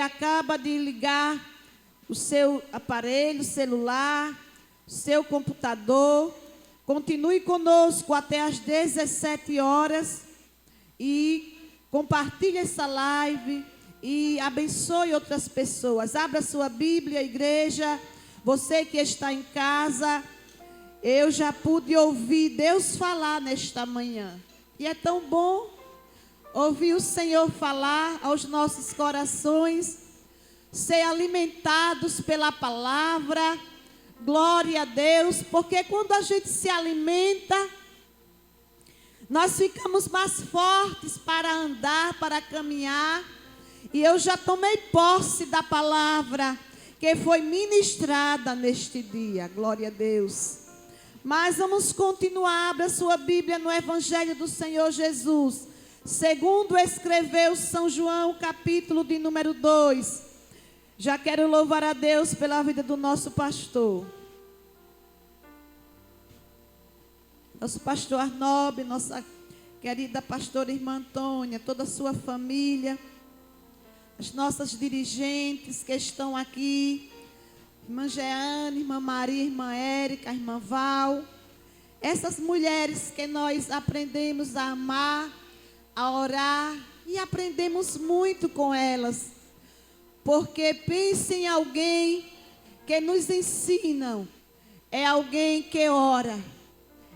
acaba de ligar o seu aparelho celular, o seu computador, continue conosco até às 17 horas e compartilhe essa live e abençoe outras pessoas. Abra sua Bíblia, igreja. Você que está em casa, eu já pude ouvir Deus falar nesta manhã. E é tão bom ouvir o Senhor falar aos nossos corações, ser alimentados pela palavra. Glória a Deus, porque quando a gente se alimenta, nós ficamos mais fortes para andar, para caminhar. E eu já tomei posse da palavra que foi ministrada neste dia. Glória a Deus. Mas vamos continuar. Abra sua Bíblia no Evangelho do Senhor Jesus, segundo escreveu São João, capítulo de número 2. Já quero louvar a Deus pela vida do nosso pastor. Nosso pastor Arnob, nossa querida pastora irmã Antônia, toda a sua família, as nossas dirigentes que estão aqui, irmã Jeane, irmã Maria, irmã Érica, irmã Val, essas mulheres que nós aprendemos a amar, a orar e aprendemos muito com elas, porque pense em alguém que nos ensina, é alguém que ora,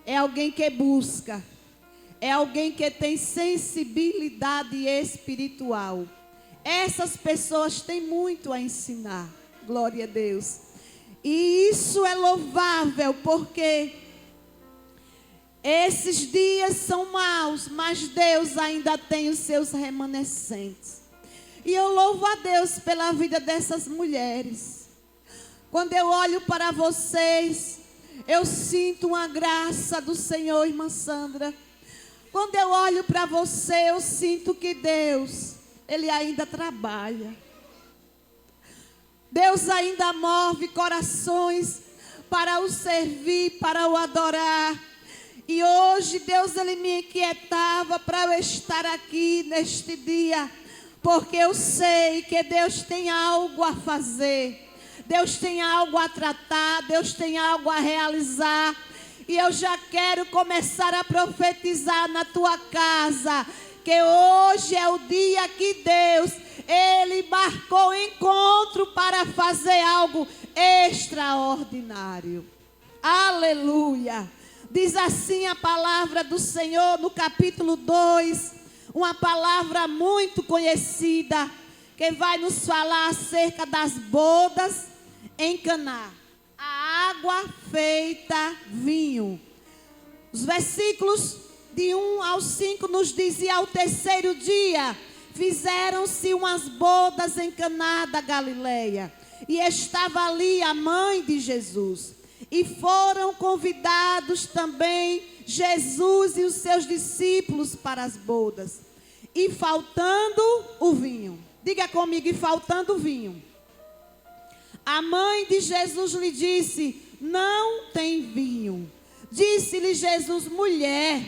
é alguém que busca, é alguém que tem sensibilidade espiritual. Essas pessoas têm muito a ensinar, glória a Deus. E isso é louvável, porque esses dias são maus, mas Deus ainda tem os seus remanescentes. E eu louvo a Deus pela vida dessas mulheres. Quando eu olho para vocês, eu sinto uma graça do Senhor, irmã Sandra. Quando eu olho para você, eu sinto que Deus, Ele ainda trabalha. Deus ainda move corações para o servir, para o adorar. E hoje Deus, Ele me inquietava para eu estar aqui neste dia, porque eu sei que Deus tem algo a fazer, Deus tem algo a tratar, Deus tem algo a realizar. E eu já quero começar a profetizar na tua casa, que hoje é o dia que Deus, Ele marcou encontro para fazer algo extraordinário. Aleluia! Diz assim a palavra do Senhor no capítulo 2, uma palavra muito conhecida, que vai nos falar acerca das bodas em Caná. A água feita vinho. Os versículos de 1 ao 5 nos dizem: ao terceiro dia fizeram-se umas bodas em Caná da Galileia, e estava ali a mãe de Jesus. E foram convidados também Jesus e os seus discípulos para as bodas. E faltando o vinho, diga comigo, e faltando o vinho, a mãe de Jesus lhe disse: não tem vinho. Disse-lhe Jesus: mulher,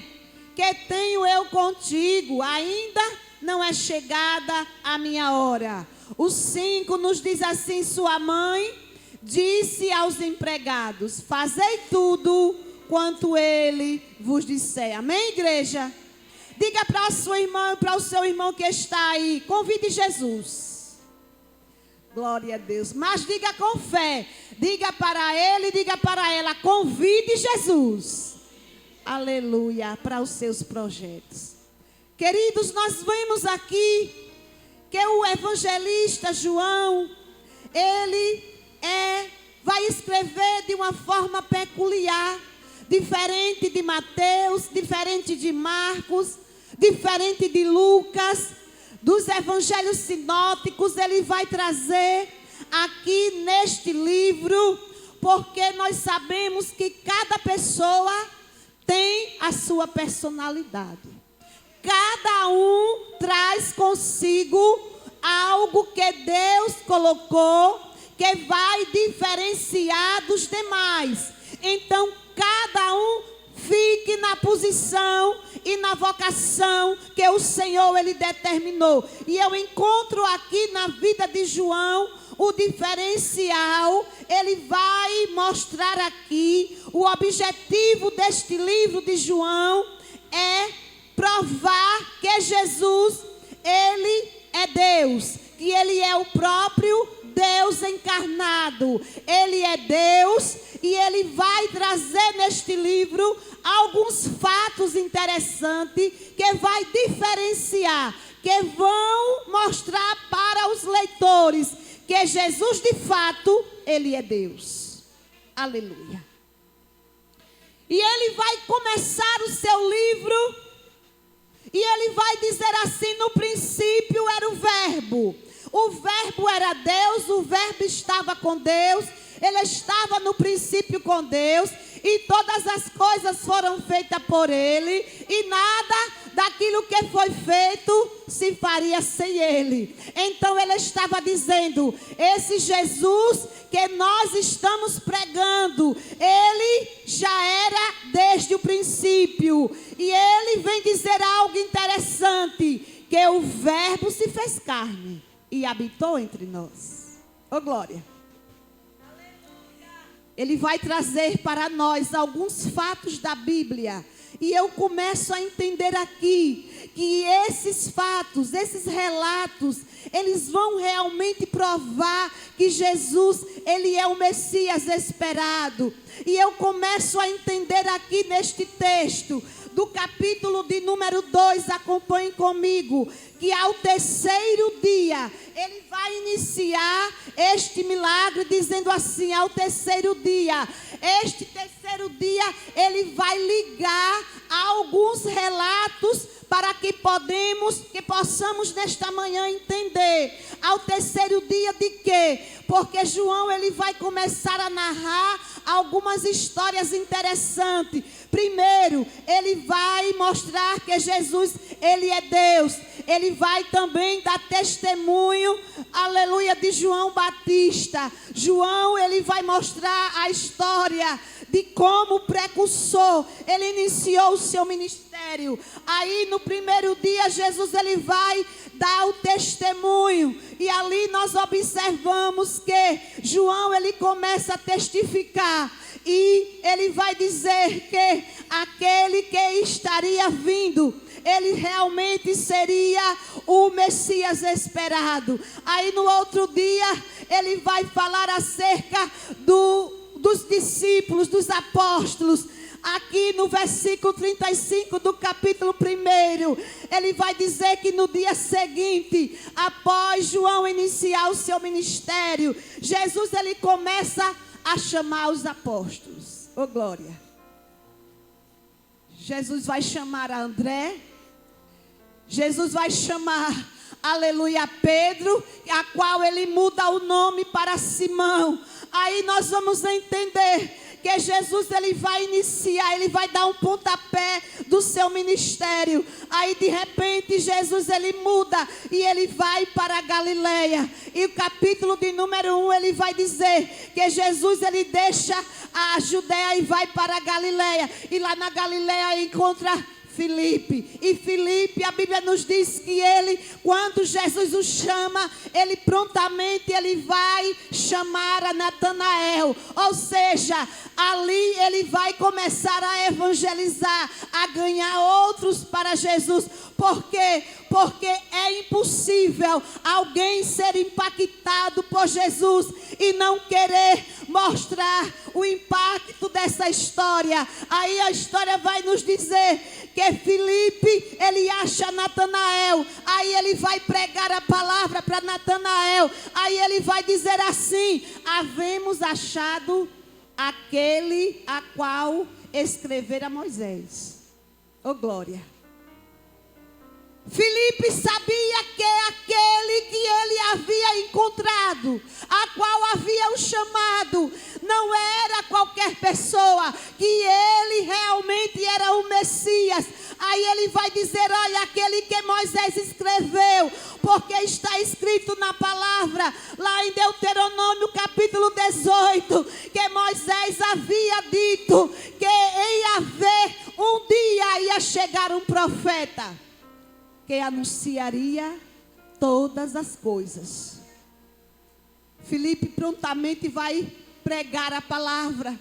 que tenho eu contigo? Ainda não é chegada a minha hora. O 5 nos diz assim: sua mãe disse aos empregados: fazei tudo quanto ele vos disser. Amém, igreja? Diga para a sua irmã, para o seu irmão que está aí: convide Jesus. Glória a Deus. Mas diga com fé. Diga para ele, diga para ela: convide Jesus. Aleluia. Para os seus projetos. Queridos, nós vemos aqui que o evangelista João, ele vai escrever de uma forma peculiar, diferente de Mateus, diferente de Marcos, diferente de Lucas, dos evangelhos sinóticos. Ele vai trazer aqui neste livro, porque nós sabemos que cada pessoa tem a sua personalidade. Cada um traz consigo algo que Deus colocou, que vai diferenciar dos demais. Então, cada um fique na posição e na vocação que o Senhor ele determinou. E eu encontro aqui na vida de João o diferencial. Ele vai mostrar aqui o objetivo deste livro de João é provar que Jesus, ele é Deus, que ele é o próprio Deus encarnado. Ele é Deus e ele vai trazer neste livro alguns fatos interessantes que vai diferenciar, que vão mostrar para os leitores que Jesus de fato, ele é Deus. Aleluia. E ele vai começar o seu livro e ele vai dizer assim: no princípio era o Verbo. O Verbo era Deus, o Verbo estava com Deus, ele estava no princípio com Deus, e todas as coisas foram feitas por ele, e nada daquilo que foi feito se faria sem ele. Então ele estava dizendo: esse Jesus que nós estamos pregando, ele já era desde o princípio. E ele vem dizer algo interessante, que o Verbo se fez carne e habitou entre nós. Oh glória! Ele vai trazer para nós alguns fatos da Bíblia. E eu começo a entender aqui que esses fatos, esses relatos, eles vão realmente provar que Jesus, ele é o Messias esperado. E eu começo a entender aqui neste texto, do capítulo de número 2, acompanhe comigo, que ao terceiro dia, ele vai iniciar este milagre dizendo assim: ao terceiro dia. Este terceiro dia, ele vai ligar alguns relatos para que possamos nesta manhã entender. Ao terceiro dia de quê? Porque João, ele vai começar a narrar algumas histórias interessantes. Primeiro, ele vai mostrar que Jesus, ele é Deus. Ele vai também dar testemunho, aleluia, de João Batista. João, ele vai mostrar a história de como o precursor, ele iniciou o seu ministério. Aí no primeiro dia, Jesus, ele vai dar o testemunho. E ali nós observamos que João, ele começa a testificar. E ele vai dizer que aquele que estaria vindo, ele realmente seria o Messias esperado. Aí no outro dia, ele vai falar acerca dos discípulos, dos apóstolos. Aqui no versículo 35 do capítulo 1, ele vai dizer que no dia seguinte, após João iniciar o seu ministério, Jesus, ele começa a chamar os apóstolos. Oh glória! Jesus vai chamar a André, Jesus vai chamar, aleluia, Pedro, a qual ele muda o nome para Simão. Aí nós vamos entender que Jesus, ele vai iniciar, ele vai dar um pontapé do seu ministério. Aí de repente Jesus, ele muda e ele vai para a Galileia. E o capítulo de número 1, ele vai dizer que Jesus, ele deixa a Judeia e vai para a Galileia. E lá na Galileia encontra Filipe. E Filipe, a Bíblia nos diz que ele, quando Jesus o chama, ele prontamente ele vai chamar a Natanael. Ou seja, ali ele vai começar a evangelizar, a ganhar outros para Jesus. Por quê? Porque é impossível alguém ser impactado por Jesus e não querer mostrar o impacto dessa história. Aí a história vai nos dizer que Filipe, ele acha Natanael. Aí ele vai pregar a palavra para Natanael. Aí ele vai dizer assim: havemos achado aquele a qual escrevera Moisés. Oh glória! Filipe sabia que aquele que ele havia encontrado, a qual havia o chamado, não era qualquer pessoa, que ele realmente era o Messias. Aí ele vai dizer: olha, aquele que Moisés escreveu, porque está escrito na palavra, lá em Deuteronômio capítulo 18, que Moisés havia dito que em haver um dia ia chegar um profeta que anunciaria todas as coisas. Filipe prontamente vai pregar a palavra.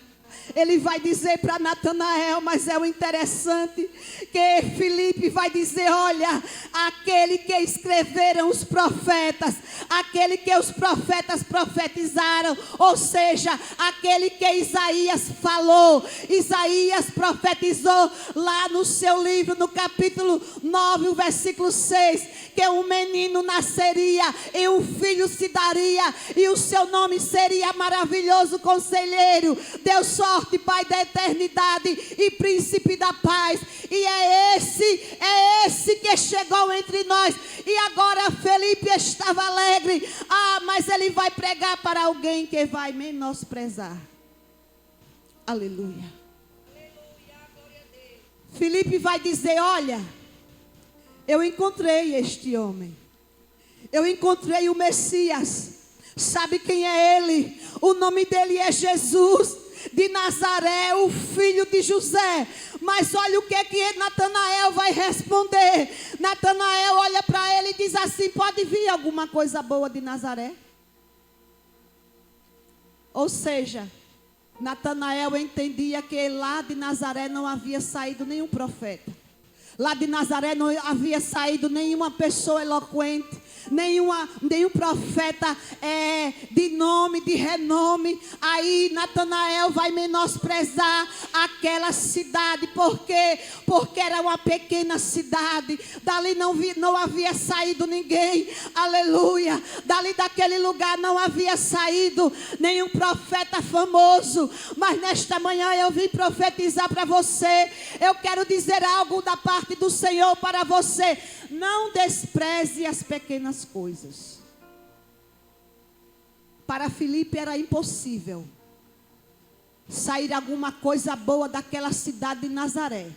Ele vai dizer para Natanael, mas é o interessante que Filipe vai dizer: olha, aquele que escreveram os profetas, aquele que os profetas profetizaram, ou seja, aquele que Isaías falou, Isaías profetizou lá no seu livro, no capítulo 9, o versículo 6, que um menino nasceria e um filho se daria, e o seu nome seria Maravilhoso Conselheiro, Deus Forte, Pai da eternidade e Príncipe da paz. E é esse que chegou entre nós. E agora Felipe estava alegre. Mas ele vai pregar para alguém que vai menosprezar. Aleluia. Felipe vai dizer: olha, eu encontrei este homem. Eu encontrei o Messias. Sabe quem é ele? O nome dele é Jesus de Nazaré, o filho de José. Mas olha o que Natanael vai responder. Natanael olha para ele e diz assim: pode vir alguma coisa boa de Nazaré? Ou seja, Natanael entendia que lá de Nazaré não havia saído nenhum profeta. Lá de Nazaré não havia saído nenhuma pessoa eloquente, nenhum profeta de nome, de renome. Aí Natanael vai menosprezar aquela cidade. Por quê? Porque era uma pequena cidade. Dali não havia saído ninguém. Aleluia. Dali daquele lugar não havia saído nenhum profeta famoso. Mas nesta manhã eu vim profetizar para você. Eu quero dizer algo da parte do Senhor para você: não despreze as pequenas coisas. Para Filipe era impossível sair alguma coisa boa daquela cidade de Nazaré.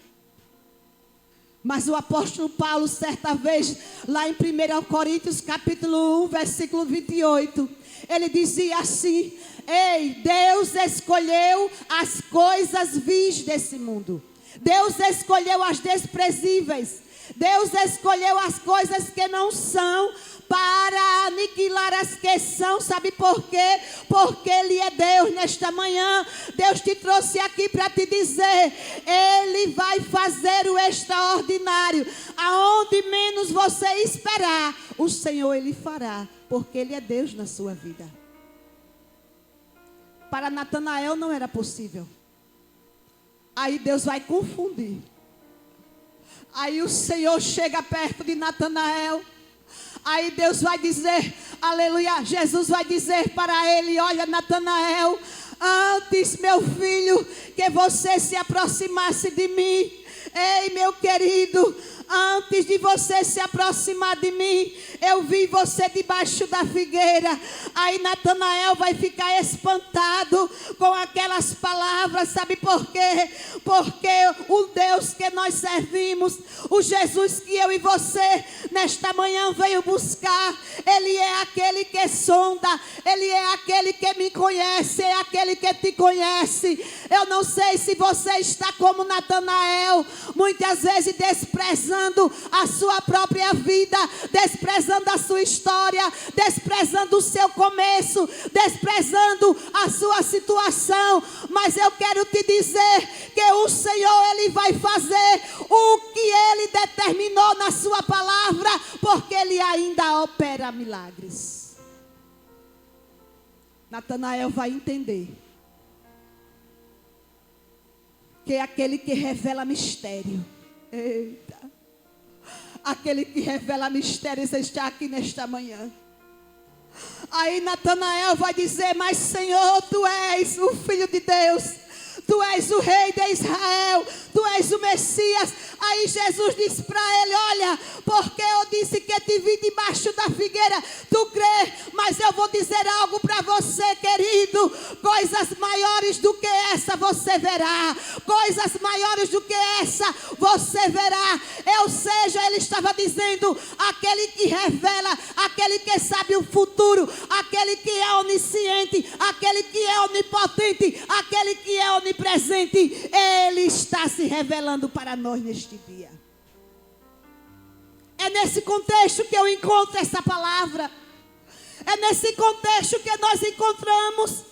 Mas o apóstolo Paulo, certa vez, lá em 1 Coríntios capítulo 1, versículo 28, ele dizia assim: ei, Deus escolheu as coisas vis desse mundo. Deus escolheu as desprezíveis. Deus escolheu as coisas que não são para aniquilar as que são. Sabe por quê? Porque Ele é Deus. Nesta manhã, Deus te trouxe aqui para te dizer: Ele vai fazer o extraordinário. Aonde menos você esperar, o Senhor Ele fará, porque Ele é Deus na sua vida. Para Natanael não era possível. Aí Deus vai confundir. Aí o Senhor chega perto de Natanael. Aí Deus vai dizer, aleluia, Jesus vai dizer para ele: olha, Natanael, antes, meu filho, que você se aproximasse de mim, ei, meu querido, antes de você se aproximar de mim, eu vi você debaixo da figueira. Aí Natanael vai ficar espantado com aquelas palavras. Sabe por quê? Porque o Deus que nós servimos, o Jesus que eu e você nesta manhã veio buscar, Ele é aquele que sonda, Ele é aquele que me conhece, é aquele que te conhece. Eu não sei se você está como Natanael, muitas vezes desprezando a sua própria vida, desprezando a sua história, desprezando o seu começo, desprezando a sua situação. Mas eu quero te dizer que o Senhor, Ele vai fazer o que Ele determinou na sua palavra, porque Ele ainda opera milagres. Natanael vai entender que é aquele que revela mistério. Eita. Aquele que revela mistérios está aqui nesta manhã. Aí Natanael vai dizer: mas Senhor, Tu és o Filho de Deus, Tu és o Rei de Israel, Tu és o Messias. Aí Jesus disse para ele: olha, porque eu disse que te vi debaixo da figueira, tu crê? Mas eu vou dizer algo para você, querido: coisas maiores do que essa você verá, coisas maiores do que essa você verá. Ou seja, ele estava dizendo: aquele que revela, aquele que sabe o futuro, aquele que é onisciente, aquele que é onipotente, aquele que é onipresente, Ele está se revelando para nós neste dia. É nesse contexto que eu encontro essa palavra. É nesse contexto que nós encontramos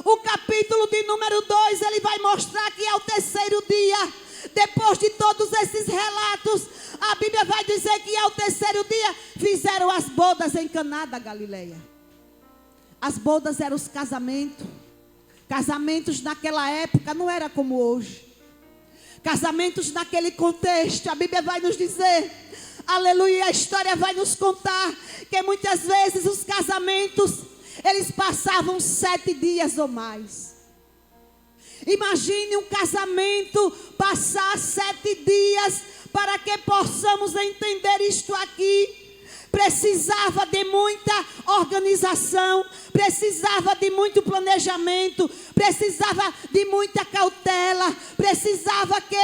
o capítulo de número 2. Ele vai mostrar que é o terceiro dia. Depois de todos esses relatos, a Bíblia vai dizer que ao terceiro dia fizeram as bodas em Caná da Galileia. As bodas eram os casamentos. Casamentos naquela época não era como hoje. Casamentos naquele contexto, a Bíblia vai nos dizer, aleluia, a história vai nos contar que muitas vezes os casamentos, eles passavam 7 dias ou mais. Imagine um casamento passar 7 dias. Para que possamos entender isto aqui, precisava de muita organização, precisava de muito planejamento, precisava de muita cautela, precisava que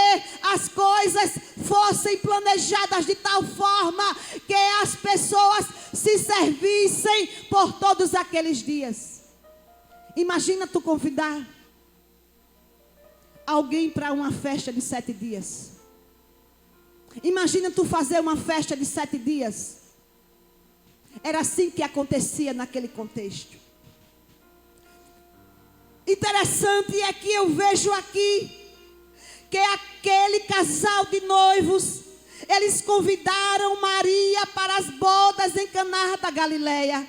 as coisas fossem planejadas de tal forma que as pessoas se servissem por todos aqueles dias. Imagina tu convidar alguém para uma festa de 7 dias. Imagina tu fazer uma festa de 7 dias. Era assim que acontecia naquele contexto. Interessante é que eu vejo aqui que aquele casal de noivos, eles convidaram Maria para as bodas em Caná da Galileia.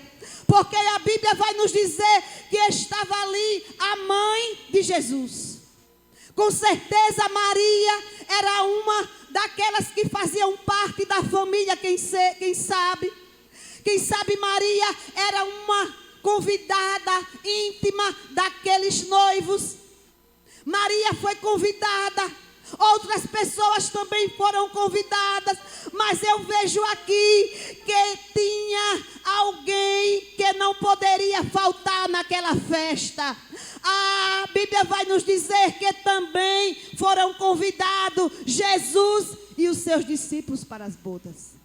Porque a Bíblia vai nos dizer que estava ali a mãe de Jesus. Com certeza Maria era uma daquelas que faziam parte da família, quem sabe. Quem sabe Maria era uma convidada íntima daqueles noivos. Maria foi convidada. Outras pessoas também foram convidadas. Mas eu vejo aqui que tinha alguém que não poderia faltar naquela festa. A Bíblia vai nos dizer que também foram convidados Jesus e os seus discípulos para as bodas.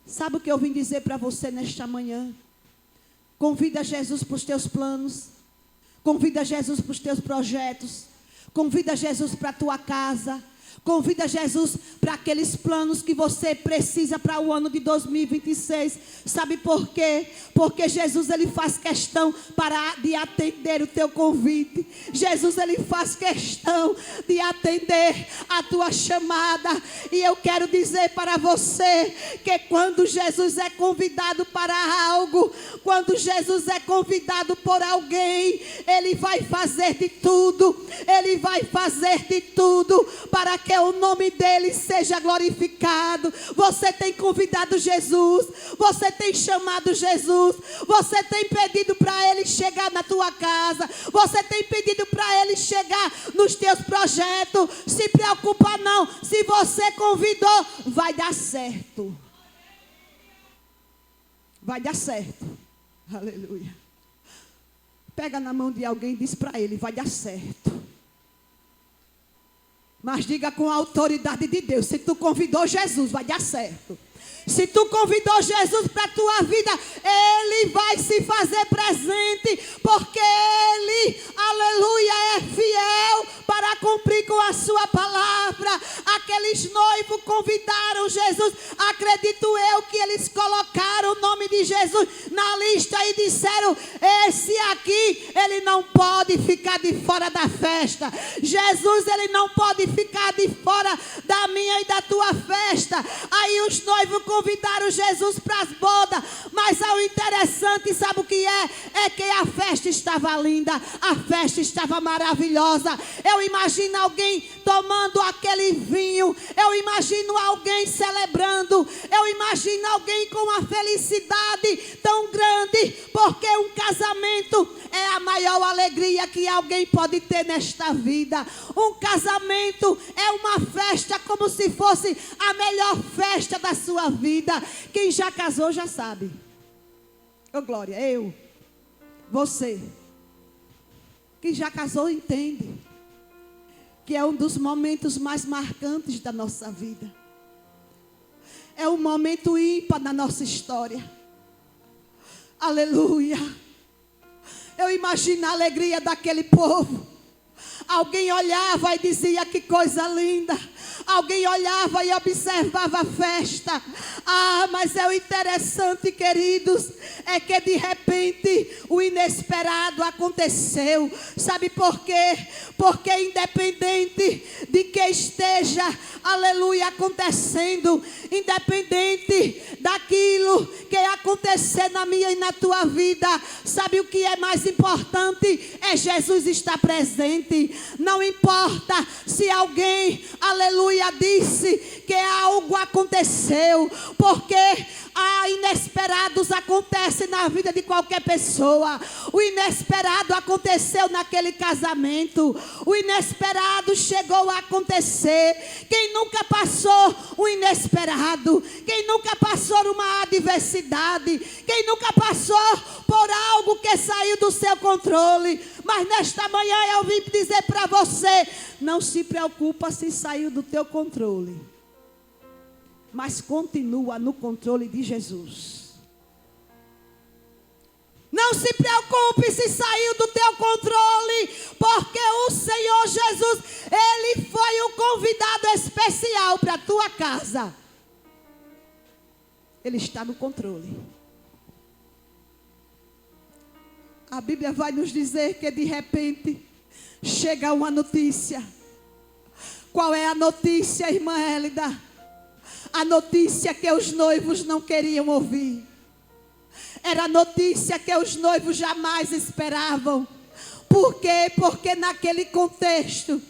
Sabe o que eu vim dizer para você nesta manhã? Convida Jesus para os teus planos. Convida Jesus para os teus projetos. Convida Jesus para a tua casa. Convida Jesus para aqueles planos que você precisa para o ano de 2026. Sabe por quê? Porque Jesus, ele faz questão de atender o teu convite. Jesus, ele faz questão de atender a tua chamada. E eu quero dizer para você que quando Jesus é convidado para algo, quando Jesus é convidado por alguém, ele vai fazer de tudo. Ele vai fazer de tudo para que o nome dele seja glorificado. Você tem convidado Jesus, você tem chamado Jesus, você tem pedido para ele chegar na tua casa, você tem pedido para ele chegar nos teus projetos. Se preocupa não, se você convidou, vai dar certo. Vai dar certo. Aleluia. Pega na mão de alguém e diz para ele, vai dar certo. Mas diga com a autoridade de Deus, se tu convidou Jesus, vai dar certo. Se tu convidou Jesus para a tua vida, Ele vai se fazer presente, porque Ele, aleluia, é fiel para cumprir com a sua palavra. Aqueles noivos convidaram Jesus, acredito eu que eles colocaram o nome de Jesus na lista e disseram, esse aqui, ele não pode ficar de fora da festa. Jesus, ele não pode ficar de fora da minha e da tua festa. Aí os noivos convidaram Jesus para as bodas, mas o interessante, sabe o que é? É que a festa estava linda, a festa estava maravilhosa. Eu imagino alguém tomando aquele vinho, eu imagino alguém celebrando, eu imagino alguém com uma felicidade tão grande, porque um casamento é a maior alegria que alguém pode ter nesta vida. Um casamento é uma festa como se fosse a melhor festa da sua vida. Quem já casou já sabe. Ô glória, eu, você, quem já casou entende que é um dos momentos mais marcantes da nossa vida. É um momento ímpar na nossa história. Aleluia. Eu imagino a alegria daquele povo. Alguém olhava e dizia: que coisa linda. Alguém olhava e observava a festa. Ah, mas é o interessante, queridos, é que de repente o inesperado aconteceu. Sabe por quê? Porque independente de que esteja, aleluia, acontecendo, independente daquilo que acontecer na minha e na tua vida, sabe o que é mais importante? É Jesus estar presente. Não importa se alguém, aleluia, disse que algo aconteceu, porque inesperados acontecem na vida de qualquer pessoa. O inesperado aconteceu naquele casamento. O inesperado chegou a acontecer. Quem nunca passou o inesperado? Quem nunca passou uma adversidade? Quem nunca passou por algo que saiu do seu controle? Mas nesta manhã eu vim dizer para você: não se preocupa se saiu do teu controle, mas continua no controle de Jesus. Não se preocupe se saiu do teu controle, porque o Senhor Jesus, Ele foi o convidado especial para a tua casa. Ele está no controle. A Bíblia vai nos dizer que de repente chega uma notícia. Qual é a notícia, irmã Hélida? A notícia que os noivos não queriam ouvir. Era a notícia que os noivos jamais esperavam. Por quê? Porque naquele contexto,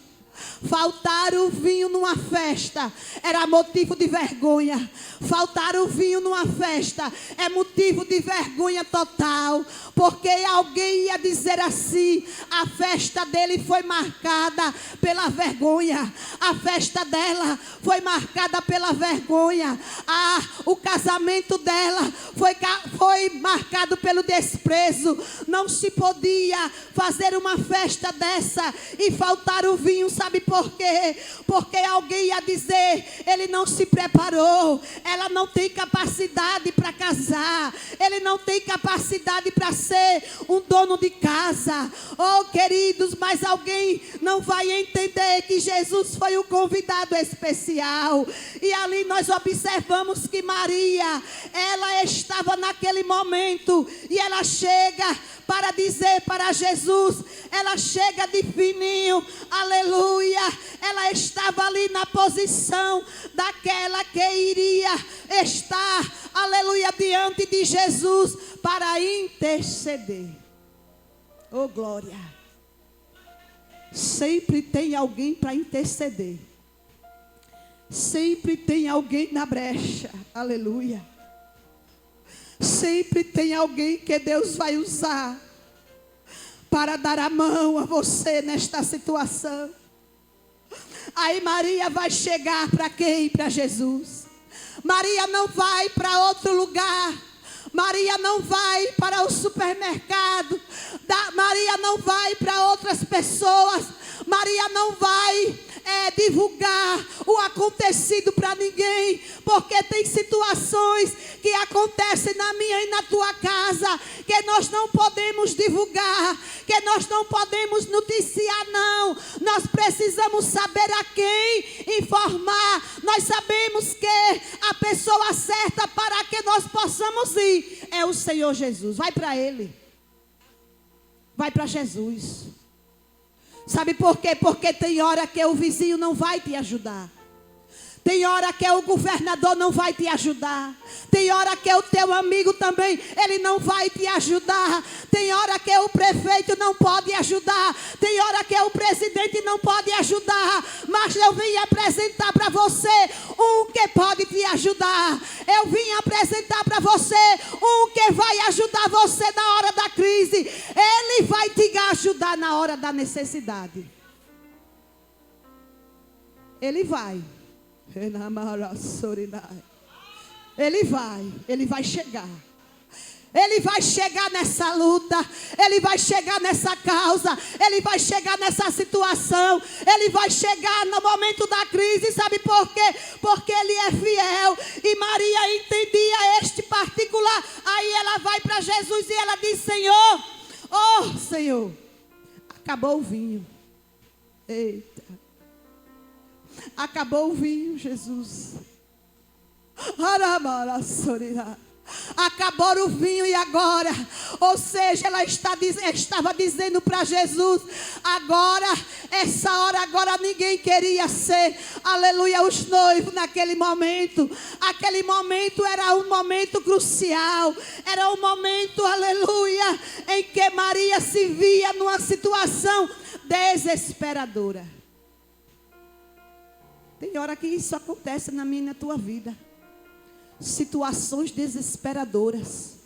faltar o vinho numa festa era motivo de vergonha. Faltar o vinho numa festa é motivo de vergonha total. Porque alguém ia dizer assim: a festa dele foi marcada pela vergonha. A festa dela foi marcada pela vergonha. O casamento dela foi marcado pelo desprezo. Não se podia fazer uma festa dessa e faltar o vinho. Sabe por quê? Porque alguém ia dizer: ele não se preparou, ela não tem capacidade para casar, ele não tem capacidade para ser um dono de casa. Oh, queridos, mas alguém não vai entender que Jesus foi o convidado especial. E ali nós observamos que Maria, ela estava naquele momento e ela chega para dizer para Jesus, ela chega de fininho, aleluia. Ela estava ali na posição daquela que iria estar, aleluia, diante de Jesus para interceder. Oh, glória. Sempre tem alguém para interceder. Sempre tem alguém na brecha, aleluia. Sempre tem alguém que Deus vai usar para dar a mão a você nesta situação. Aí Maria vai chegar para quem? Para Jesus. Maria não vai para outro lugar. Maria não vai para o supermercado. Maria não vai para outras pessoas. Maria não vai divulgar o acontecido para ninguém, porque tem situações que acontecem na minha e na tua casa que nós não podemos divulgar, que nós não podemos noticiar, não. Nós precisamos saber a quem informar. Nós sabemos que a pessoa certa para que nós possamos ir é o Senhor Jesus. Vai para Ele, vai para Jesus. Sabe por quê? Porque tem hora que o vizinho não vai te ajudar. Tem hora que o governador não vai te ajudar. Tem hora que o teu amigo também, ele não vai te ajudar. Tem hora que o prefeito não pode ajudar. Tem hora que o presidente não pode ajudar. Mas eu vim apresentar para você um que pode te ajudar. Eu vim apresentar para você um que vai ajudar você na hora da crise. Ele vai te ajudar na hora da necessidade. Ele vai. Ele vai chegar. Ele vai chegar nessa luta, Ele vai chegar nessa causa, Ele vai chegar nessa situação, Ele vai chegar no momento da crise. Sabe por quê? Porque Ele é fiel. E Maria entendia este particular. Aí ela vai para Jesus e ela diz: Senhor, oh Senhor, acabou o vinho. Eita, acabou o vinho, Jesus. Acabou o vinho e agora? Ou seja, ela estava dizendo para Jesus: agora, essa hora agora ninguém queria ser, aleluia, os noivos naquele momento. Aquele momento era um momento crucial, era um momento, aleluia, em que Maria se via numa situação desesperadora. Tem hora que isso acontece na minha e na tua vida. Situações desesperadoras,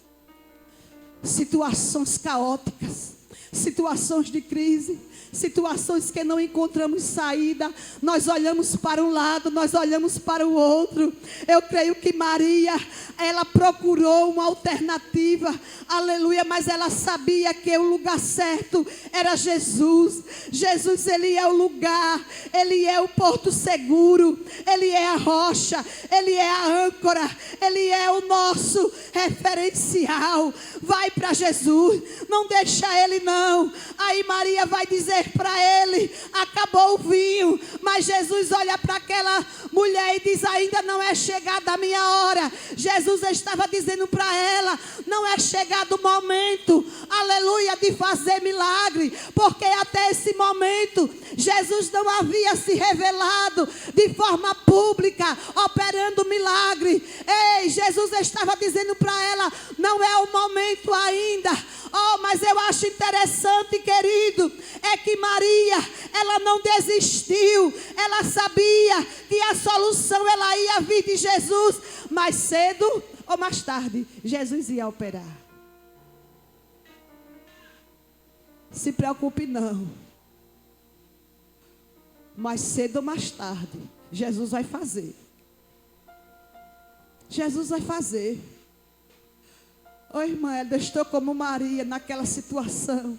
situações caóticas, situações de crise, situações que não encontramos saída. Nós olhamos para um lado, nós olhamos para o outro. Eu creio que Maria, ela procurou uma alternativa, aleluia, mas ela sabia que o lugar certo era Jesus. Jesus, Ele é o lugar, Ele é o porto seguro, Ele é a rocha, Ele é a âncora, Ele é o nosso referencial. Vai para Jesus, não deixa Ele não. Aí Maria vai dizer para ele: acabou o vinho. Mas Jesus olha para aquela mulher e diz: ainda não é chegada a minha hora. Jesus estava dizendo para ela: não é chegado o momento, aleluia, de fazer milagre, porque até esse momento Jesus não havia se revelado de forma pública, operando milagre. Ei, Jesus estava dizendo para ela: não é o momento ainda. Oh, mas eu acho interessante, querido, é que Maria, ela não desistiu. Ela sabia que a solução ela ia vir de Jesus. Mais cedo ou mais tarde, Jesus ia operar. Se preocupe não. Mais cedo ou mais tarde, Jesus vai fazer. Jesus vai fazer. Oh, irmã, eu estou como Maria naquela situação.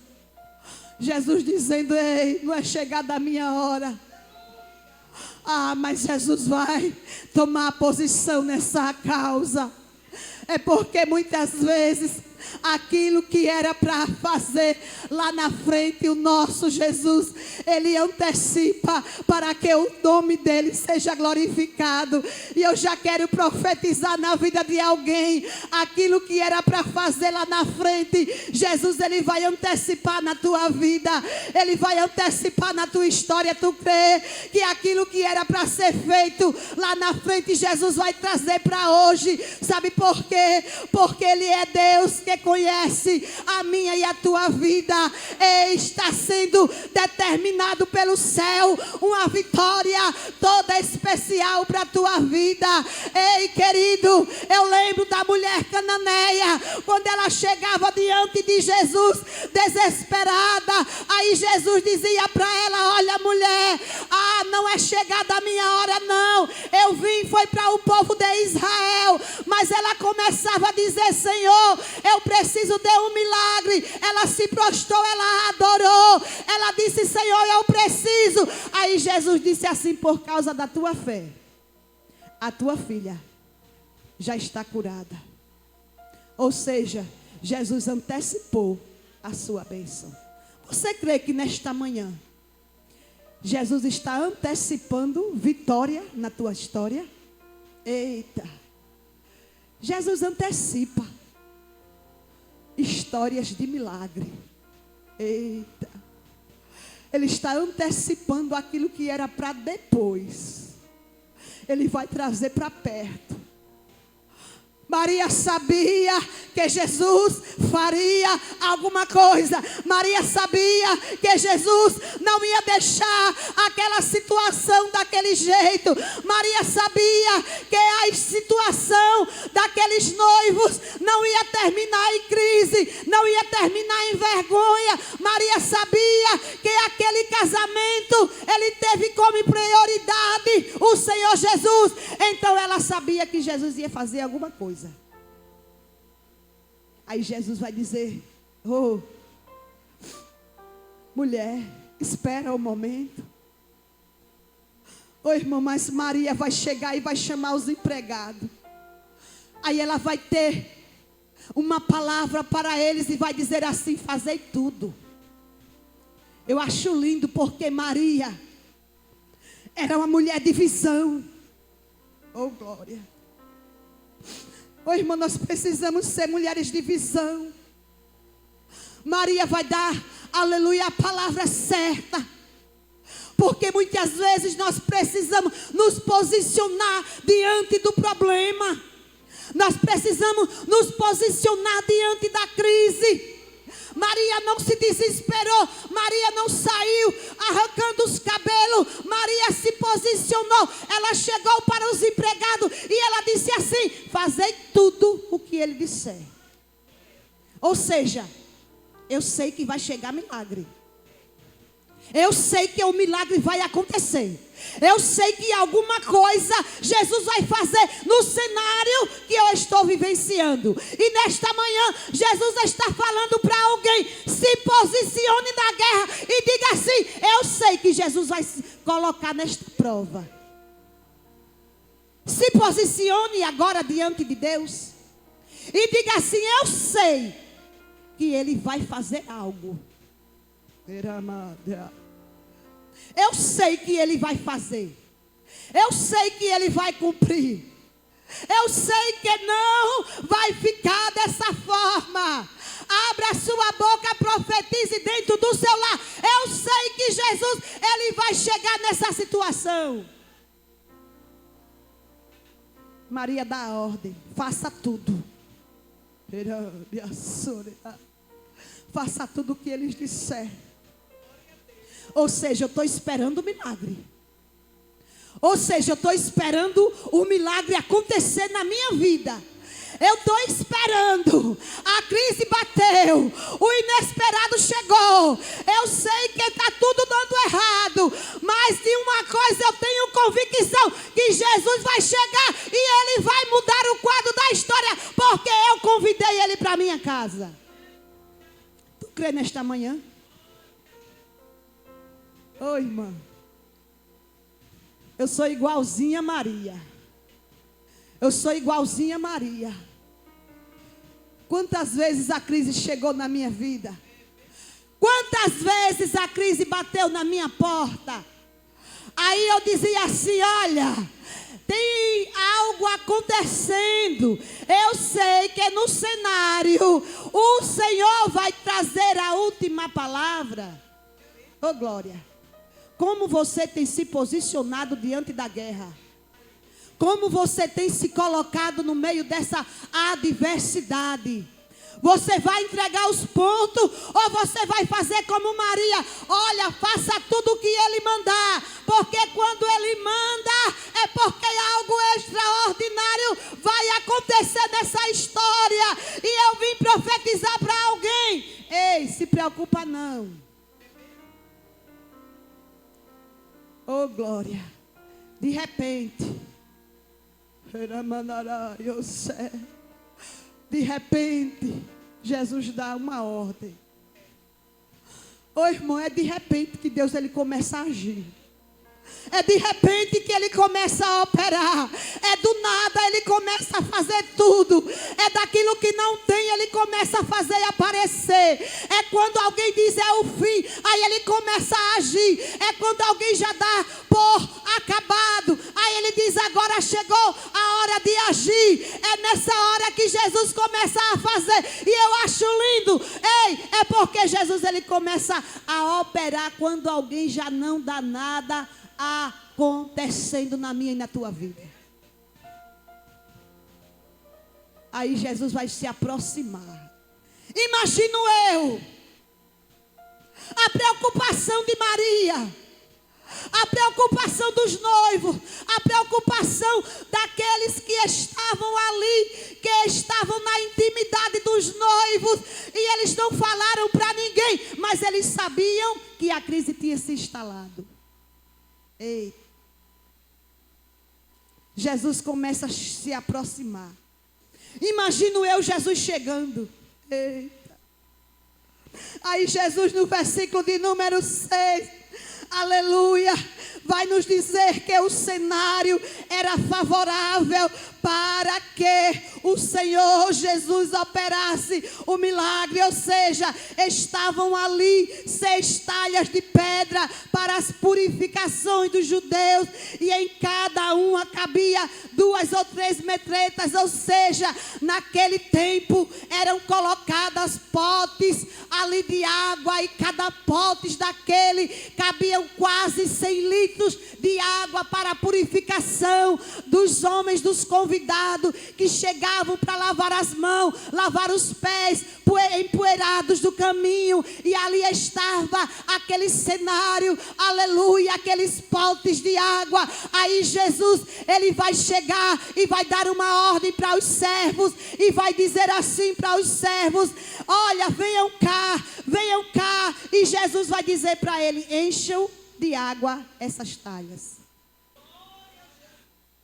Jesus dizendo: ei, não é chegada a minha hora. Ah, mas Jesus vai tomar posição nessa causa. É porque muitas vezes aquilo que era para fazer lá na frente, o nosso Jesus, Ele antecipa para que o nome dEle seja glorificado. E eu já quero profetizar na vida de alguém: aquilo que era para fazer lá na frente, Jesus, Ele vai antecipar na tua vida, Ele vai antecipar na tua história. Tu crê que aquilo que era para ser feito lá na frente, Jesus vai trazer para hoje? Sabe por quê? Porque Ele é Deus que conhece a minha e a tua vida. E está sendo determinado pelo céu uma vitória toda especial para a tua vida. Ei, querido, eu lembro da mulher cananeia, quando ela chegava diante de Jesus desesperada. Aí Jesus dizia para ela: olha, mulher, não é chegada a minha hora não. Eu vim foi para o povo de Israel. Mas ela começava a dizer: Senhor, eu preciso de um milagre. Ela se prostrou, ela adorou, ela disse: Senhor, eu preciso. Aí Jesus disse assim: por causa da tua fé, a tua filha já está curada. Ou seja, Jesus antecipou a sua bênção. Você crê que nesta manhã Jesus está antecipando vitória na tua história? Eita! Jesus antecipa histórias de milagre. Eita! Ele está antecipando aquilo que era para depois. Ele vai trazer para perto. Maria sabia que Jesus faria alguma coisa. Maria sabia que Jesus não ia deixar aquela situação daquele jeito. Maria sabia que a situação daqueles noivos não ia terminar em crise, não ia terminar em vergonha. Maria sabia que aquele casamento, ele teve como prioridade o Senhor Jesus. Então ela sabia que Jesus ia fazer alguma coisa. Aí Jesus vai dizer: oh, mulher, espera o momento. Ô irmão, mas Maria vai chegar e vai chamar os empregados. Aí ela vai ter uma palavra para eles e vai dizer assim: fazei tudo. Eu acho lindo porque Maria era uma mulher de visão. Oh glória. Ô irmão, nós precisamos ser mulheres de visão. Maria vai dar, aleluia, a palavra certa. Porque muitas vezes nós precisamos nos posicionar diante do problema. Nós precisamos nos posicionar diante da crise. Maria não se desesperou. Maria não saiu arrancando os cabelos. Maria se posicionou. Ela chegou para os empregados e ela disse assim: fazei tudo o que ele disser. Ou seja, eu sei que vai chegar milagre. Eu sei que o milagre vai acontecer. Eu sei que alguma coisa Jesus vai fazer no cenário que eu estou vivenciando. E nesta manhã, Jesus está falando para alguém: se posicione na guerra e diga assim: eu sei que Jesus vai se colocar nesta prova. Se posicione agora diante de Deus e diga assim: eu sei que Ele vai fazer algo. Eu sei que Ele vai fazer. Eu sei que Ele vai cumprir. Eu sei que não vai ficar dessa forma. Abra sua boca, profetize dentro do seu lar. Eu sei que Jesus, Ele vai chegar nessa situação. Maria dá a ordem: faça tudo. Faça tudo o que eles disserem. Ou seja, eu estou esperando o milagre. Ou seja, eu estou esperando o milagre acontecer na minha vida. Eu estou esperando. A crise bateu. O inesperado chegou. Eu sei que está tudo dando errado. Mas de uma coisa eu tenho convicção: que Jesus vai chegar e Ele vai mudar o quadro da história. Porque eu convidei Ele para a minha casa. Tu crê nesta manhã? Ô irmã, eu sou igualzinha a Maria. Eu sou igualzinha a Maria. Quantas vezes a crise chegou na minha vida? Quantas vezes a crise bateu na minha porta? Aí eu dizia assim: olha, tem algo acontecendo. Eu sei que no cenário o Senhor vai trazer a última palavra. Ô glória. Como você tem se posicionado diante da guerra? Como você tem se colocado no meio dessa adversidade? Você vai entregar os pontos ou você vai fazer como Maria? Olha, faça tudo o que Ele mandar. Porque quando Ele manda, é porque algo extraordinário vai acontecer nessa história. E eu vim profetizar para alguém: ei, se preocupa não. Oh glória. De repente, Jesus dá uma ordem. Oh irmão, é de repente que Deus ele começa a agir. É de repente que Ele começa a operar. É do nada Ele começa a fazer tudo. É daquilo que não tem, Ele começa a fazer aparecer. É quando alguém diz é o fim, aí Ele começa a agir. É quando alguém já dá por acabado, aí Ele diz: agora chegou a hora de agir. É nessa hora que Jesus começa a fazer. E eu acho lindo. Ei, é porque Jesus ele começa a operar quando alguém já não dá nada acontecendo na minha e na tua vida. Aí Jesus vai se aproximar. Imagino eu a preocupação de Maria, a preocupação dos noivos, a preocupação daqueles que estavam ali, que estavam na intimidade dos noivos, e eles não falaram para ninguém, mas eles sabiam que a crise tinha se instalado. Ei, Jesus começa a se aproximar. Imagino eu Jesus chegando. Eita. Aí Jesus no versículo de número 6, aleluia, vai nos dizer que o cenário era favorável para que o Senhor Jesus operasse o milagre. Ou seja, estavam ali 6 talhas de pedra para as purificações dos judeus, e em cada uma cabia 2 ou 3 metretas. Ou seja, naquele tempo eram colocadas potes ali de água, e cada pote daquele cabiam quase 100 litros de água para a purificação dos homens, dos convidados que chegavam para lavar as mãos, lavar os pés empoeirados do caminho. E ali estava aquele cenário, aleluia, aqueles potes de água. Aí Jesus, ele vai chegar e vai dar uma ordem para os servos, e vai dizer assim para os servos: olha, venham cá, venham cá. E Jesus vai dizer para ele: encham de água essas talhas.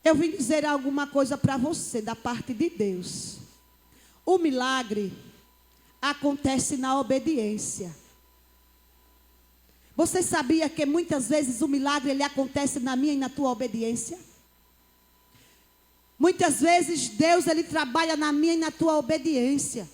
Eu vim dizer alguma coisa para você da parte de Deus. O milagre acontece na obediência. Você sabia que muitas vezes o milagre ele acontece na minha e na tua obediência? Muitas vezes Deus ele trabalha na minha e na tua obediência.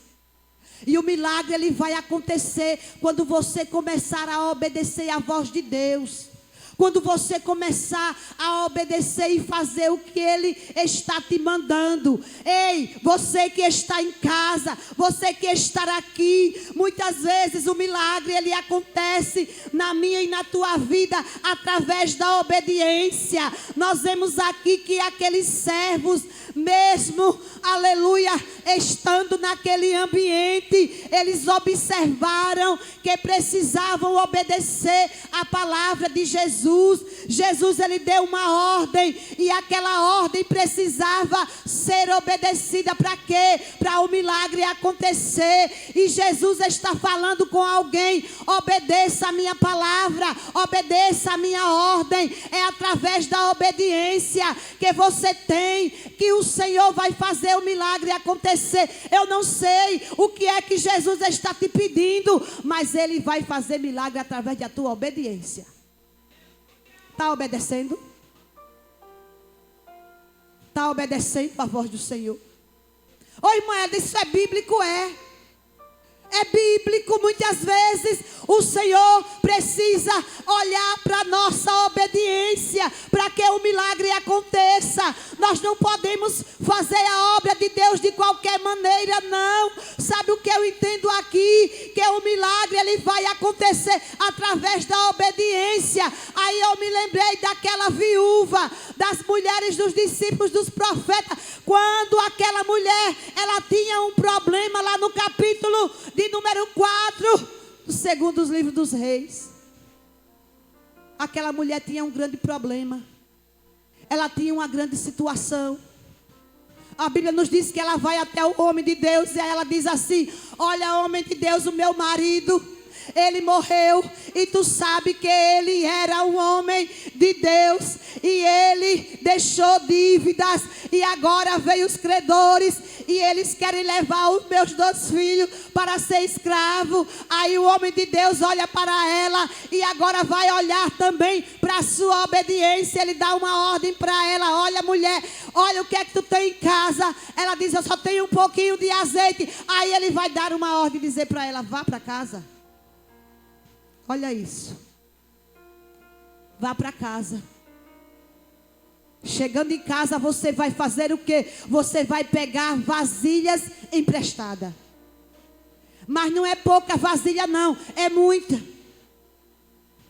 E o milagre ele vai acontecer quando você começar a obedecer à voz de Deus. Quando você começar a obedecer e fazer o que Ele está te mandando. Ei, você que está em casa, você que está aqui, muitas vezes o milagre ele acontece na minha e na tua vida através da obediência. Nós vemos aqui que aqueles servos, mesmo, aleluia, estando naquele ambiente, eles observaram que precisavam obedecer a palavra de Jesus. Jesus ele deu uma ordem, e aquela ordem precisava ser obedecida. Para quê? Para o milagre acontecer. E Jesus está falando com alguém: obedeça a minha palavra, obedeça a minha ordem. É através da obediência que você tem que o Senhor vai fazer o milagre acontecer. Eu não sei o que é que Jesus está te pedindo, mas Ele vai fazer milagre através da tua obediência. Está obedecendo? Está obedecendo a voz do Senhor? Ô irmã, isso é bíblico, é? É bíblico. Muitas vezes o Senhor precisa olhar para a nossa obediência para que o milagre aconteça. Nós não podemos fazer a obra de Deus de qualquer maneira, não. Sabe o que eu entendo aqui? Que o milagre ele vai acontecer através da obediência. Aí eu me lembrei daquela viúva, das mulheres dos discípulos dos profetas. Quando aquela mulher, ela tinha um problema lá no capítulo de número 4, do segundo livro dos Reis. Aquela mulher tinha um grande problema. Ela tinha uma grande situação. A Bíblia nos diz que ela vai até o homem de Deus e ela diz assim: olha, homem de Deus, o meu marido, ele morreu, e tu sabe que ele era um homem de Deus, e ele deixou dívidas, e agora veio os credores, e eles querem levar os meus 2 filhos para ser escravo. Aí o homem de Deus olha para ela, e agora vai olhar também para a sua obediência. Ele dá uma ordem para ela: olha, mulher, olha o que é que tu tem em casa. Ela diz: eu só tenho um pouquinho de azeite. Aí ele vai dar uma ordem e dizer para ela: vá para casa. Olha isso. Vá para casa. Chegando em casa, você vai fazer o quê? Você vai pegar vasilhas emprestadas. Mas não é pouca vasilha, não. É muita.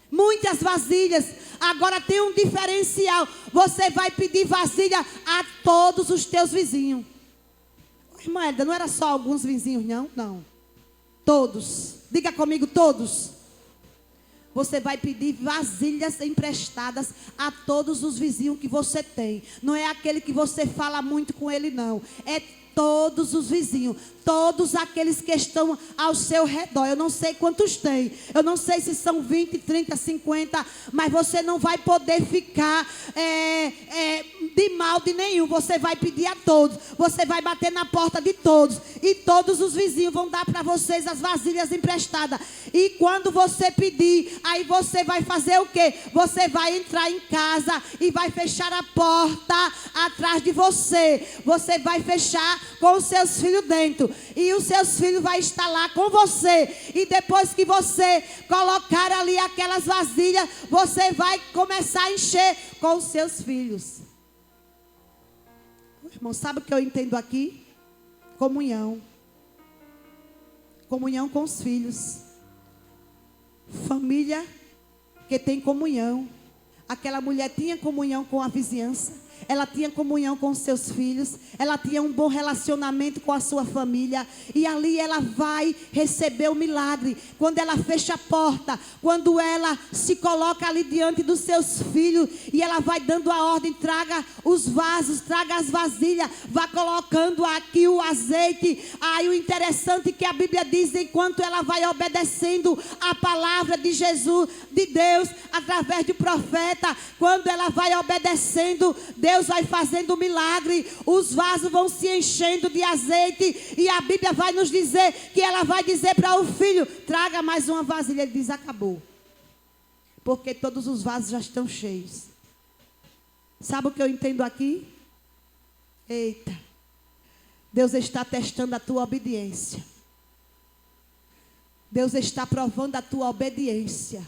Muitas vasilhas. Agora tem um diferencial. Você vai pedir vasilha a todos os teus vizinhos. Irmã Elda, não era só alguns vizinhos, não? Não. Todos. Diga comigo, todos. Você vai pedir vasilhas emprestadas a todos os vizinhos que você tem. Não é aquele que você fala muito com ele, não. É todos os vizinhos, todos aqueles que estão ao seu redor. Eu não sei quantos tem, eu não sei se são 20, 30, 50, mas você não vai poder ficar de mal de nenhum. Você vai pedir a todos, você vai bater na porta de todos, e todos os vizinhos vão dar para vocês as vasilhas emprestadas. E quando você pedir, aí você vai fazer o quê? Você vai entrar em casa e vai fechar a porta atrás de você. Você vai fechar com os seus filhos dentro, e os seus filhos vão estar lá com você. E depois que você colocar ali aquelas vasilhas, você vai começar a encher com os seus filhos. Irmão, sabe o que eu entendo aqui? Comunhão. Comunhão com os filhos. Família que tem comunhão. Aquela mulher tinha comunhão com a vizinhança. Ela tinha comunhão com os seus filhos. Ela tinha um bom relacionamento com a sua família. E ali ela vai receber o milagre. Quando ela fecha a porta, quando ela se coloca ali diante dos seus filhos, e ela vai dando a ordem: traga os vasos, traga as vasilhas, vá colocando aqui o azeite. Aí o interessante é que a Bíblia diz, enquanto ela vai obedecendo a palavra de Jesus, de Deus, através do profeta, quando ela vai obedecendo, Deus vai fazendo um milagre, os vasos vão se enchendo de azeite, e a Bíblia vai nos dizer que ela vai dizer para o filho: traga mais uma vasilha. Ele diz: acabou, porque todos os vasos já estão cheios. Sabe o que eu entendo aqui? Eita, Deus está testando a tua obediência. Deus está provando a tua obediência.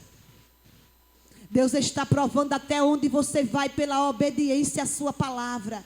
Deus está provando até onde você vai pela obediência à sua palavra.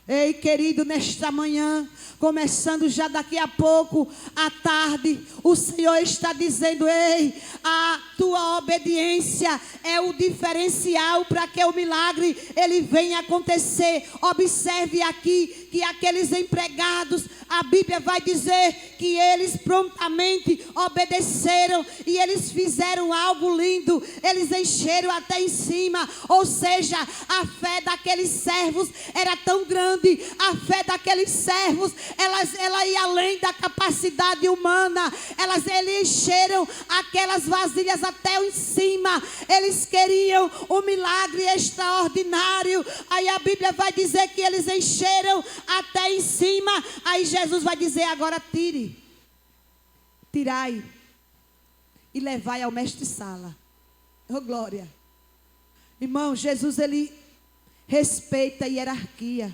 Ei, querido, nesta manhã, começando já daqui a pouco, à tarde, o Senhor está dizendo: ei, a tua obediência é o diferencial para que o milagre ele venha acontecer. Observe aqui que aqueles empregados, a Bíblia vai dizer que eles prontamente obedeceram, e eles fizeram algo lindo. Eles encheram até em cima. Ou seja, a fé daqueles servos era tão grande, a fé daqueles servos, ela ia além da capacidade humana. Eles encheram aquelas vasilhas até em cima. Eles queriam um milagre extraordinário. Aí a Bíblia vai dizer que eles encheram até em cima. Aí Jesus vai dizer: agora tirai e levai ao mestre-sala. Oh, glória. Irmão, Jesus, ele respeita a hierarquia.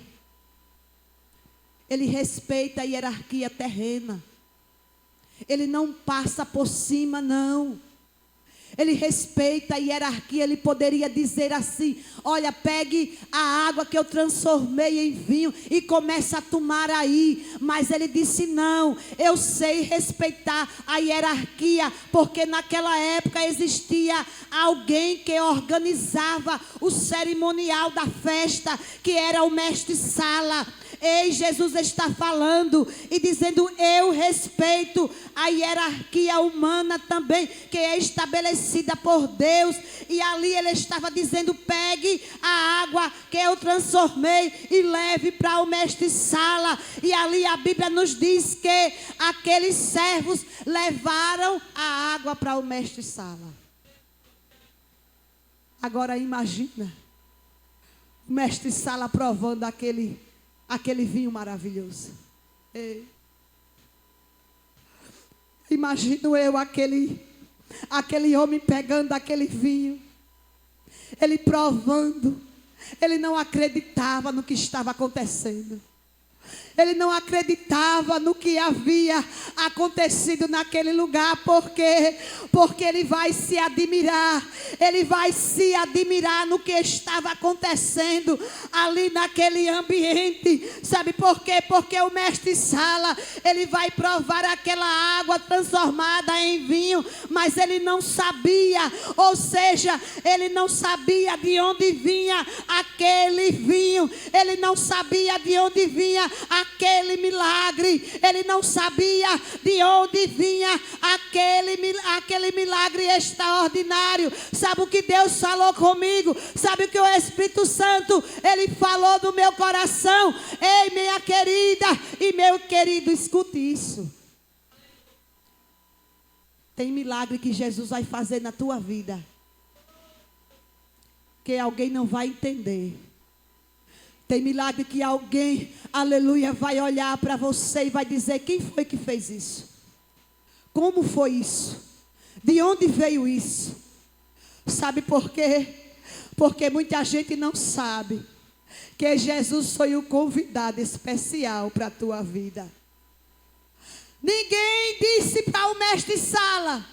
Ele respeita a hierarquia terrena. Ele não passa por cima, não. Ele respeita a hierarquia. Ele poderia dizer assim: olha, pegue a água que eu transformei em vinho e comece a tomar aí. Mas ele disse: não, eu sei respeitar a hierarquia, porque naquela época existia alguém que organizava o cerimonial da festa, que era o mestre-sala. Ei, Jesus está falando e dizendo: eu respeito a hierarquia humana também, que é estabelecida por Deus. E ali ele estava dizendo: pegue a água que eu transformei e leve para o mestre-sala. E ali a Bíblia nos diz que aqueles servos levaram a água para o mestre-sala. Agora imagina o mestre-sala provando aquele vinho maravilhoso. Ei. Imagino eu aquele homem pegando aquele vinho, ele provando. Ele não acreditava no que estava acontecendo. Ele não acreditava no que havia acontecido naquele lugar. Porque ele vai se admirar. Ele vai se admirar no que estava acontecendo ali naquele ambiente. Sabe por quê? Porque o mestre-sala, ele vai provar aquela água transformada em vinho, mas ele não sabia. Ou seja, ele não sabia de onde vinha aquele vinho. Ele não sabia de onde vinha aquele milagre. Ele não sabia de onde vinha aquele milagre extraordinário. Sabe o que Deus falou comigo? Sabe o que o Espírito Santo, ele falou no meu coração? Ei, minha querida e meu querido, escute isso. Tem milagre que Jesus vai fazer na tua vida, que alguém não vai entender. Tem milagre que alguém, aleluia, vai olhar para você e vai dizer: quem foi que fez isso? Como foi isso? De onde veio isso? Sabe por quê? Porque muita gente não sabe que Jesus foi o convidado especial para a tua vida. Ninguém disse para o mestre Sala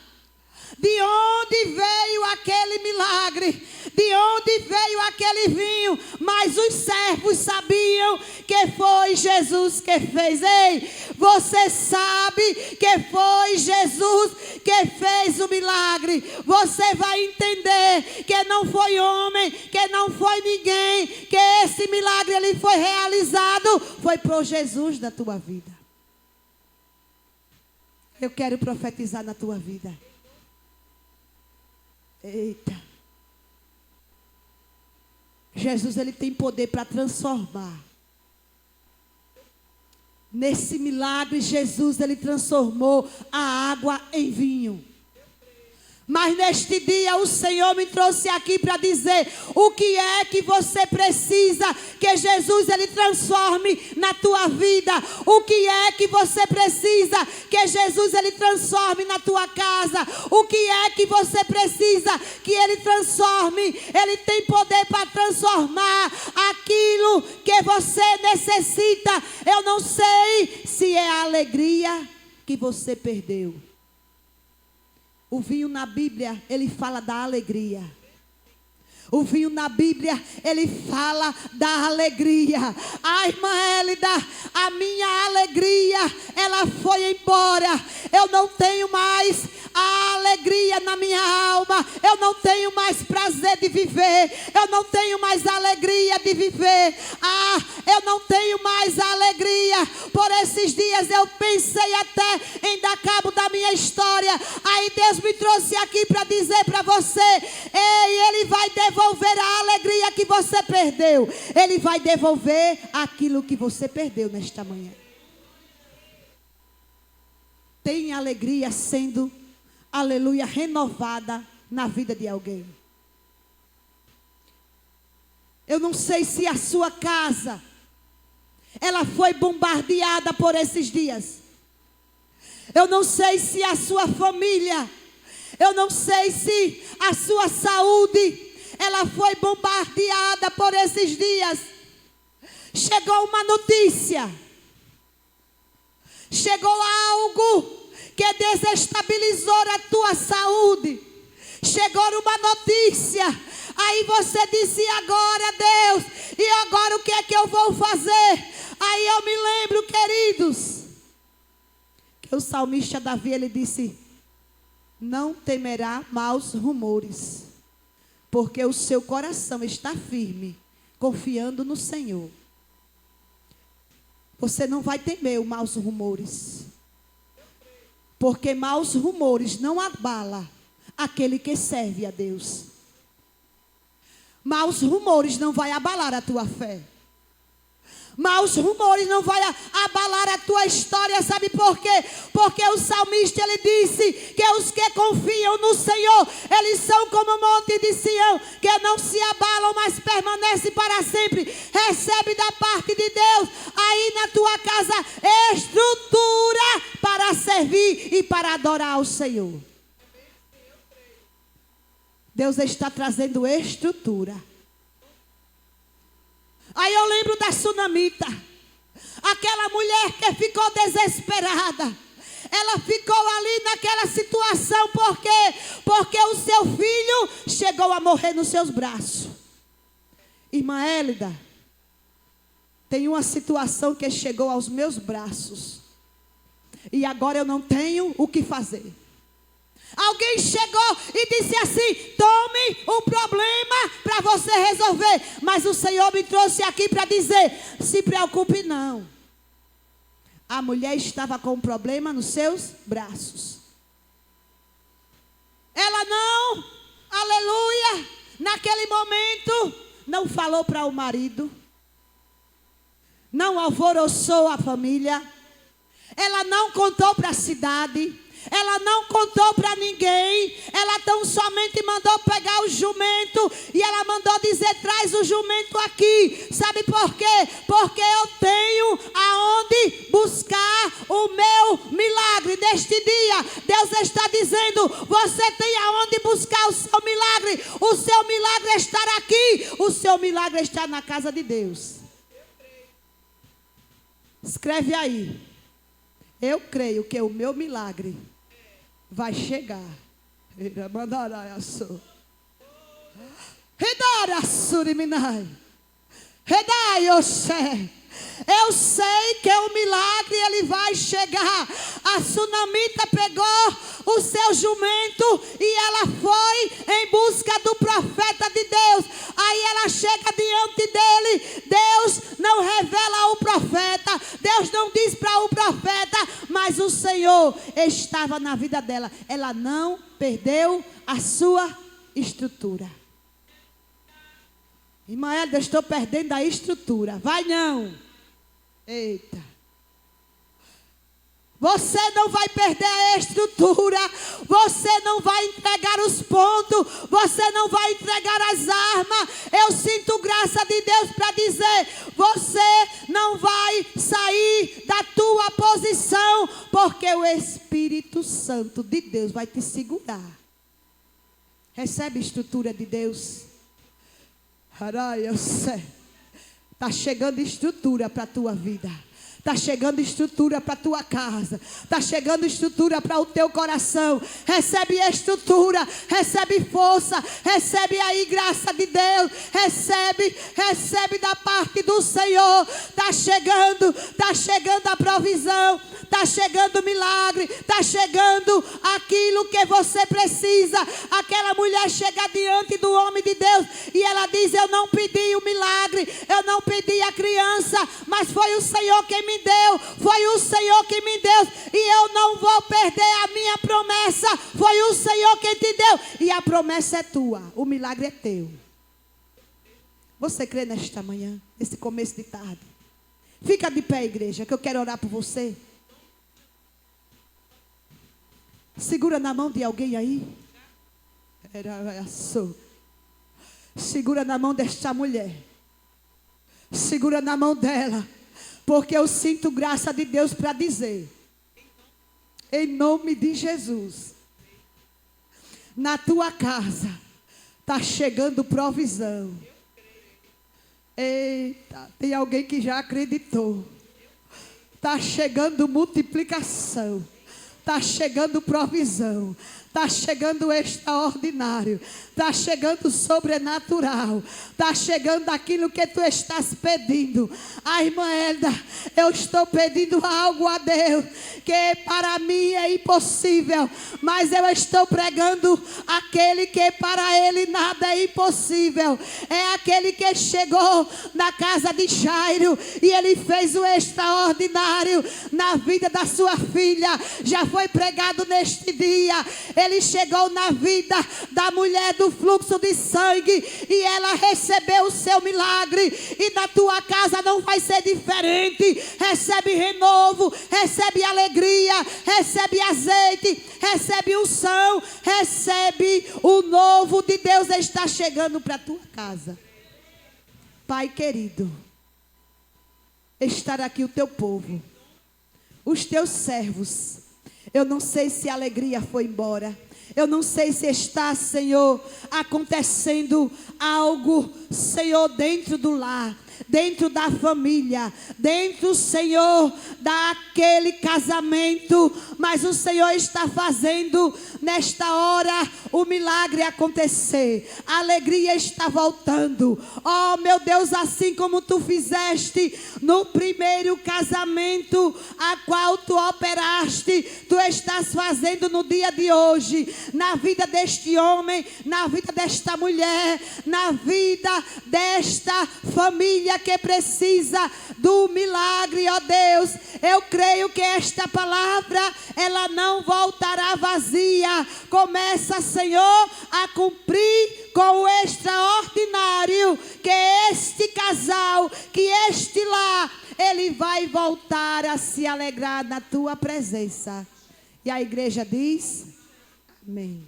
de onde veio aquele milagre, de onde veio aquele vinho, mas os servos sabiam que foi Jesus que fez. Ei, você sabe que foi Jesus que fez o milagre. Você vai entender que não foi homem, que não foi ninguém, que esse milagre ele foi realizado, foi por Jesus da tua vida. Eu quero profetizar na tua vida. Eita. Jesus, ele tem poder para transformar. Nesse milagre, Jesus, ele transformou a água em vinho. Mas neste dia o Senhor me trouxe aqui para dizer o que é que você precisa que Jesus ele transforme na tua vida. O que é que você precisa que Jesus ele transforme na tua casa. O que é que você precisa que ele transforme. Ele tem poder para transformar aquilo que você necessita. Eu não sei se é a alegria que você perdeu. O vinho na Bíblia, ele fala da alegria. O vinho na Bíblia, ele fala da alegria. Ai, irmã Hélida, a minha alegria, ela foi embora. Eu não tenho mais a alegria na minha alma. Eu não tenho mais prazer de viver. Eu não tenho mais alegria de viver. Eu não tenho mais alegria. Por esses dias eu pensei até em dar cabo da minha história. Aí Deus me trouxe aqui para dizer para você: ei, ele vai devolver a alegria que você perdeu. Ele vai devolver aquilo que você perdeu nesta manhã. Tem alegria sendo, aleluia, renovada na vida de alguém. Eu não sei se a sua casa, ela foi bombardeada por esses dias. Eu não sei se a sua família, eu não sei se a sua saúde, ela foi bombardeada por esses dias. Chegou uma notícia. Chegou algo que desestabilizou a tua saúde. Chegou uma notícia. Aí você disse: agora Deus, e agora o que é que eu vou fazer? Aí eu me lembro, queridos, que o salmista Davi, ele disse: não temerá maus rumores, porque o seu coração está firme, confiando no Senhor. Você não vai temer os maus rumores, porque maus rumores não abala aquele que serve a Deus. Maus rumores não vai abalar a tua fé. Maus rumores não vai abalar a tua história. Sabe por quê? Porque o salmista, ele disse que os que confiam no Senhor, eles são como o monte de Sião, que não se abalam, mas permanecem para sempre. Recebe da parte de Deus aí na tua casa estrutura para servir e para adorar ao Senhor. Deus está trazendo estrutura. Aí eu lembro da Sunamita, aquela mulher que ficou desesperada. Ela ficou ali naquela situação porque o seu filho chegou a morrer nos seus braços. Irmã Hélida, tem uma situação que chegou aos meus braços e agora eu não tenho o que fazer. Alguém chegou e disse assim: tome o problema para você resolver. Mas o Senhor me trouxe aqui para dizer: se preocupe não. A mulher estava com um problema nos seus braços. momento, não falou para o marido, não alvoroçou a família, ela não contou para a cidade, ela não contou para ninguém, ela tão somente mandou pegar o jumento e ela mandou dizer: traz o jumento aqui. Sabe por quê? Porque eu tenho aonde buscar o meu milagre. Neste dia, Deus está dizendo: você tem aonde buscar o seu milagre. O seu milagre está aqui, o seu milagre está na casa de Deus. Escreve aí: eu creio que o meu milagre vai chegar. Eu sei que o milagre ele vai chegar. A sunamita pegou o seu jumento e ela foi em busca do profeta de Deus. Aí ela chega diante dele. Deus não revela ao profeta, Deus não diz para o profeta, mas o Senhor estava na vida dela. Ela não perdeu a sua estrutura. Irmã Hélida, eu estou perdendo a estrutura. Vai não. Eita. Você não vai perder a estrutura. Você não vai entregar os pontos. Você não vai entregar as armas. Eu sinto graça de Deus para dizer: você não vai sair da tua posição, porque o Espírito Santo de Deus vai te segurar. Recebe a estrutura de Deus. Está chegando estrutura para a tua vida. Está chegando estrutura para a tua casa. Está chegando estrutura para o teu coração. Recebe estrutura, recebe força, recebe aí graça de Deus. Recebe da parte do Senhor. Está chegando a provisão. Está chegando o milagre. Está chegando aquilo que você precisa. Aquela mulher chega diante do homem de Deus e ela diz: eu não pedi o milagre, eu não pedi a criança, mas foi o Senhor quem me deu, foi o Senhor que me deu, e eu não vou perder a minha promessa. Foi o Senhor quem te deu, e a promessa é tua, o milagre é teu. Você crê nesta manhã, nesse começo de tarde? Fica de pé, igreja, que eu quero orar por você. Segura na mão de alguém aí. Segura na mão desta mulher. Segura na mão dela. Porque eu sinto graça de Deus para dizer: em nome de Jesus, na tua casa está chegando provisão. Eita, tem alguém que já acreditou. Está chegando multiplicação. Está chegando provisão. Está chegando extraordinário. Está chegando sobrenatural. Está chegando aquilo que tu estás pedindo. A irmã Hélida, eu estou pedindo algo a Deus que para mim é impossível, mas eu estou pregando aquele que para ele nada é impossível. É aquele que chegou na casa de Jairo e ele fez o extraordinário na vida da sua filha. Já foi pregado neste dia. Ele chegou na vida da mulher do fluxo de sangue e ela recebeu o seu milagre. E na tua casa não vai ser diferente. Recebe renovo, recebe alegria, recebe azeite, recebe unção, recebe o novo de Deus. Está chegando para a tua casa. Pai querido, estar aqui o teu povo, os teus servos. Eu não sei se a alegria foi embora. Eu não sei se está, Senhor, acontecendo algo, Senhor, dentro do lar, dentro da família, dentro, Senhor, daquele casamento. Mas o Senhor está fazendo nesta hora o milagre acontecer. A alegria está voltando. Oh, meu Deus, assim como tu fizeste no primeiro casamento, a qual tu operaste, tu estás fazendo no dia de hoje, na vida deste homem, na vida desta mulher, na vida desta família que precisa do milagre, ó Deus. Eu creio que esta palavra, ela não voltará vazia. Começa, Senhor, a cumprir com o extraordinário casal, que este lar, ele vai voltar a se alegrar na tua presença. E a igreja diz: amém.